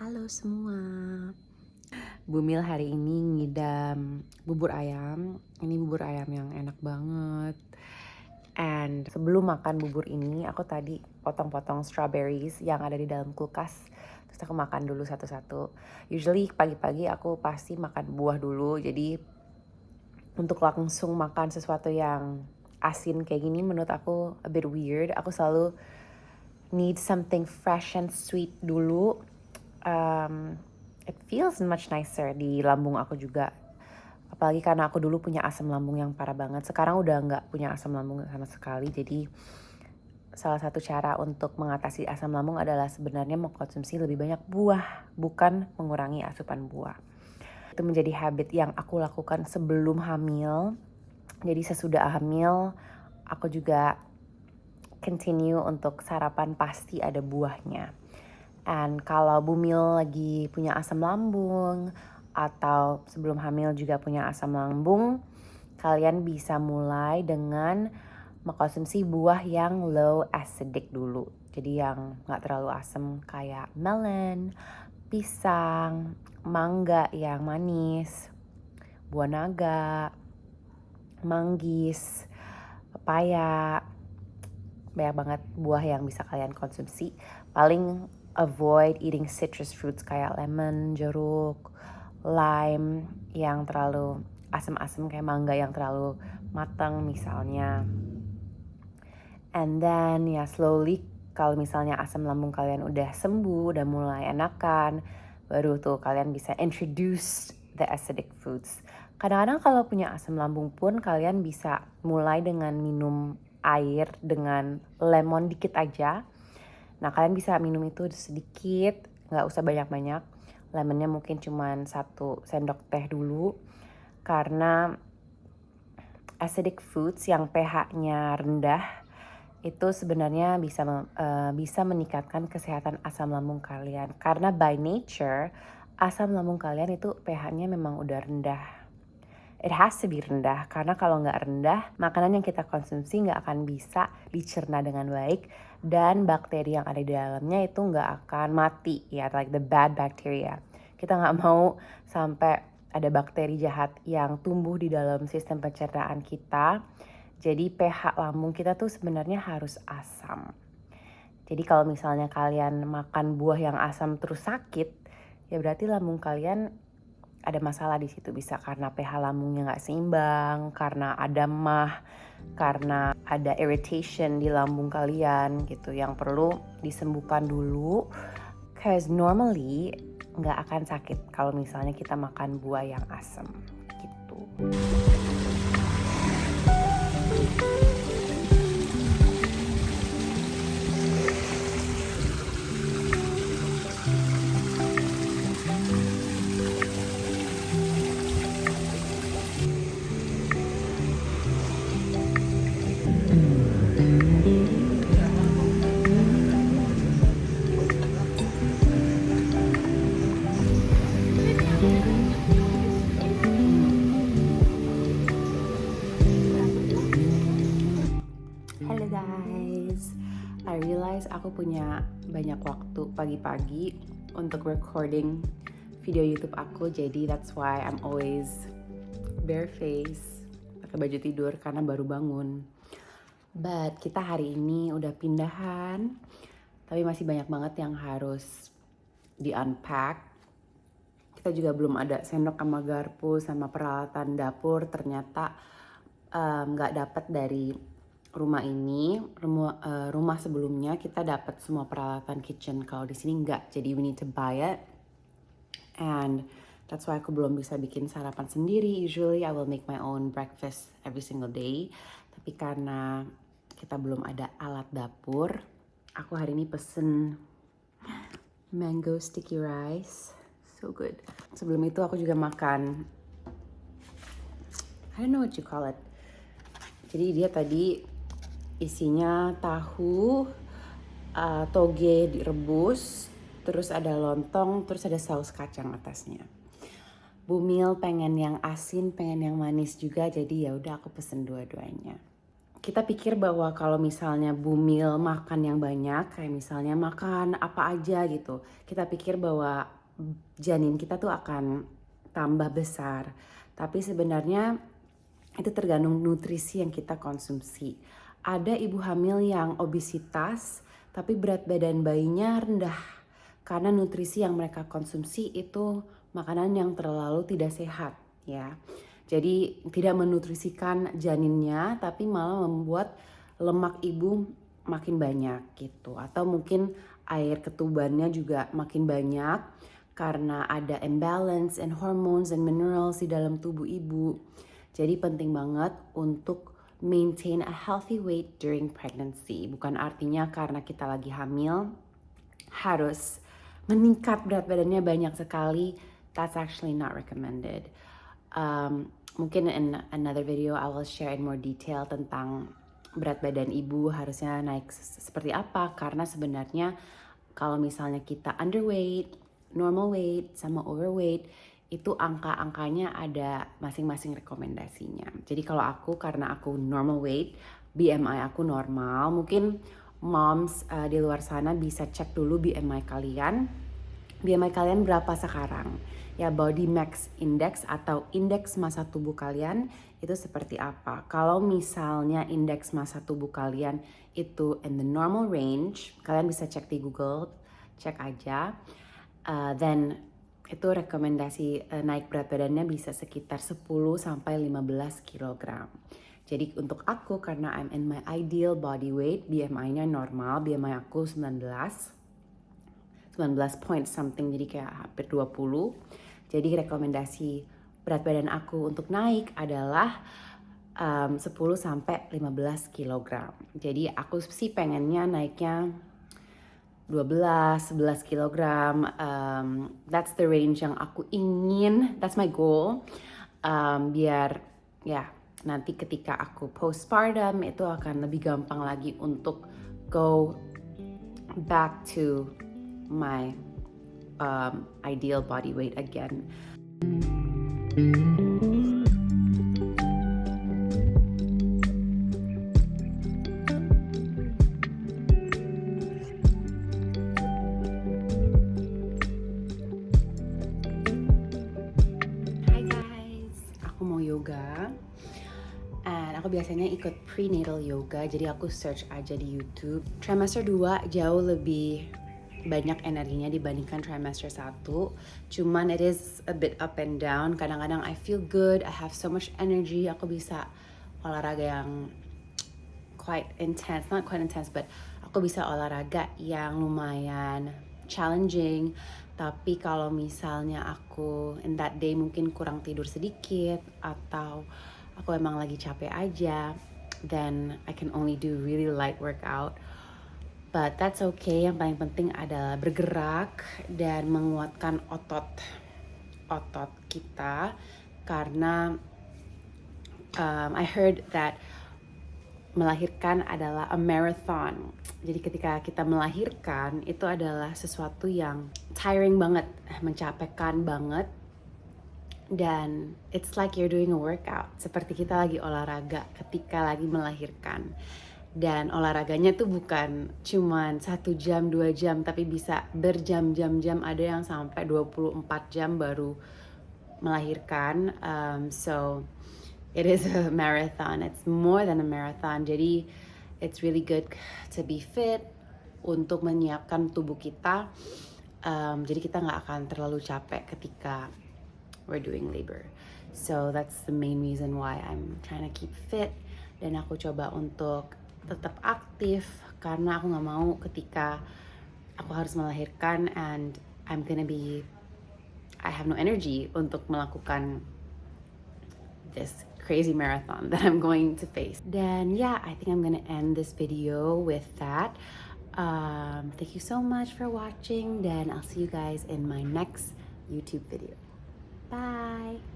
Halo semua. Bumil hari ini ngidam bubur ayam. Ini bubur ayam yang enak banget. And sebelum makan bubur ini, aku tadi potong-potong strawberries yang ada di dalam kulkas. Terus aku makan dulu satu-satu. Usually pagi-pagi aku pasti makan buah dulu. Jadi untuk langsung makan sesuatu yang asin kayak gini menurut aku a bit weird. Aku selalu need something fresh and sweet dulu. It feels much nicer di lambung aku juga. Apalagi karena aku dulu punya asam lambung yang parah banget. Sekarang udah nggak punya asam lambung sama sekali. Jadi salah satu cara untuk mengatasi asam lambung adalah sebenarnya mengkonsumsi lebih banyak buah, bukan mengurangi asupan buah. Itu menjadi habit yang aku lakukan sebelum hamil. Jadi sesudah hamil, aku juga continue untuk sarapan pasti ada buahnya. And kalau Bumil lagi punya asam lambung atau sebelum hamil juga punya asam lambung, kalian bisa mulai dengan mengkonsumsi buah yang low acidic dulu. Jadi yang gak terlalu asam kayak melon, pisang, mangga yang manis, buah naga, manggis, pepaya. Banyak banget buah yang bisa kalian konsumsi. Paling avoid eating citrus fruits kayak lemon, jeruk, lime yang terlalu asam-asam kayak mangga yang terlalu matang misalnya. And then ya slowly kalau misalnya asam lambung kalian udah sembuh, udah mulai enakan, baru tuh kalian bisa introduce the acidic foods. Kadang-kadang kalau punya asam lambung pun kalian bisa mulai dengan minum air dengan lemon dikit aja. Nah kalian bisa minum itu sedikit, gak usah banyak-banyak. Lemonnya mungkin cuma 1 sendok teh dulu. Karena acidic foods yang pH-nya rendah itu sebenarnya bisa meningkatkan kesehatan asam lambung kalian. Karena by nature asam lambung kalian itu pH-nya memang udah rendah. It has to be rendah, karena kalau nggak rendah, makanan yang kita konsumsi nggak akan bisa dicerna dengan baik, dan bakteri yang ada di dalamnya itu nggak akan mati, ya, like the bad bacteria. Kita nggak mau sampai ada bakteri jahat yang tumbuh di dalam sistem pencernaan kita, jadi pH lambung kita tuh sebenarnya harus asam. Jadi kalau misalnya kalian makan buah yang asam terus sakit, ya berarti lambung kalian ada masalah di situ, bisa karena pH lambungnya nggak seimbang, karena ada mah, karena ada irritation di lambung kalian gitu yang perlu disembuhkan dulu. Cause normally nggak akan sakit kalau misalnya kita makan buah yang asam gitu. Hello guys, I realize aku punya banyak waktu pagi-pagi untuk recording video YouTube aku, jadi that's why I'm always bare face, pakai baju tidur karena baru bangun. But kita hari ini udah pindahan, tapi masih banyak banget yang harus di-unpack. Kita juga belum ada sendok sama garpu sama peralatan dapur, ternyata nggak dapat dari rumah ini. Rumah sebelumnya kita dapat semua peralatan kitchen, kalau di sini nggak, jadi we need to buy it. And that's why aku belum bisa bikin sarapan sendiri. Usually I will make my own breakfast every single day, tapi karena kita belum ada alat dapur, aku hari ini pesen mango sticky rice, so good. Sebelum itu aku juga makan, I don't know what you call it. Jadi dia tadi isinya tahu, toge direbus, terus ada lontong, terus ada saus kacang atasnya. Bumil pengen yang asin, pengen yang manis juga, jadi ya udah aku pesen dua-duanya. kita pikir bahwa kalau misalnya bumil makan yang banyak, kayak misalnya makan apa aja gitu, kita pikir bahwa janin kita tuh akan tambah besar. Tapi sebenarnya itu tergantung nutrisi yang kita konsumsi. Ada ibu hamil yang obesitas, tapi berat badan bayinya rendah. Karena nutrisi yang mereka konsumsi itu makanan yang terlalu tidak sehat, ya. Jadi tidak menutrisikan janinnya, tapi malah membuat lemak ibu makin banyak gitu. Atau mungkin air ketubannya juga makin banyak karena ada imbalance in hormones and minerals di dalam tubuh ibu. Jadi penting banget untuk maintain a healthy weight during pregnancy. Bukan artinya karena kita lagi hamil harus meningkat berat badannya banyak sekali. That's actually not recommended. Mungkin in another video I will share in more detail tentang berat badan ibu harusnya naik seperti apa, karena sebenarnya kalau misalnya kita underweight, normal weight, sama overweight, itu angka-angkanya ada masing-masing rekomendasinya. Jadi kalau aku, karena aku normal weight, BMI aku normal, mungkin moms di luar sana bisa cek dulu BMI kalian. BMI kalian berapa sekarang? Ya, body mass index atau indeks massa tubuh kalian itu seperti apa? Kalau misalnya indeks massa tubuh kalian itu in the normal range, kalian bisa cek di Google, cek aja. Then itu rekomendasi naik berat badannya bisa sekitar 10 sampai 15 kg. Jadi untuk aku, karena I'm in my ideal body weight, BMI-nya normal, BMI aku 19 point something, jadi kayak hampir 20. Jadi rekomendasi berat badan aku untuk naik adalah 10 sampai 15 kg. Jadi aku sih pengennya naiknya 11 kilogram. That's the range yang aku ingin, that's my goal. Biar ya nanti ketika aku postpartum itu akan lebih gampang lagi untuk go back to my ideal body weight again. Hi guys, aku mau yoga. And aku biasanya ikut prenatal yoga, jadi aku search aja di YouTube. Trimester 2 jauh lebih banyak energinya dibandingkan trimester 1. Cuman it is a bit up and down. Kadang-kadang I feel good, I have so much energy, aku bisa olahraga yang quite intense, not quite intense, but aku bisa olahraga yang lumayan challenging. Tapi kalau misalnya aku in that day mungkin kurang tidur sedikit atau aku emang lagi capek aja, then I can only do really light workout. But that's okay, yang paling penting adalah bergerak dan menguatkan otot kita. Karena I heard that melahirkan adalah a marathon. Jadi ketika kita melahirkan itu adalah sesuatu yang tiring banget, mencapekkan banget. Dan it's like you're doing a workout, seperti kita lagi olahraga ketika lagi melahirkan. Dan olahraganya tuh bukan cuman 1 jam, 2 jam, tapi bisa berjam-jam-jam, ada yang sampai 24 jam baru melahirkan. So it is a marathon, it's more than a marathon. Jadi it's really good to be fit untuk menyiapkan tubuh kita. Jadi kita nggak akan terlalu capek ketika we're doing labor. So that's the main reason why I'm trying to keep fit. Dan aku coba untuk tetap aktif karena aku nggak mau ketika aku harus melahirkan and I have no energy untuk melakukan this crazy marathon that I'm going to face. Then yeah, I think I'm gonna end this video with that. Thank you so much for watching, then I'll see you guys in my next YouTube video. Bye!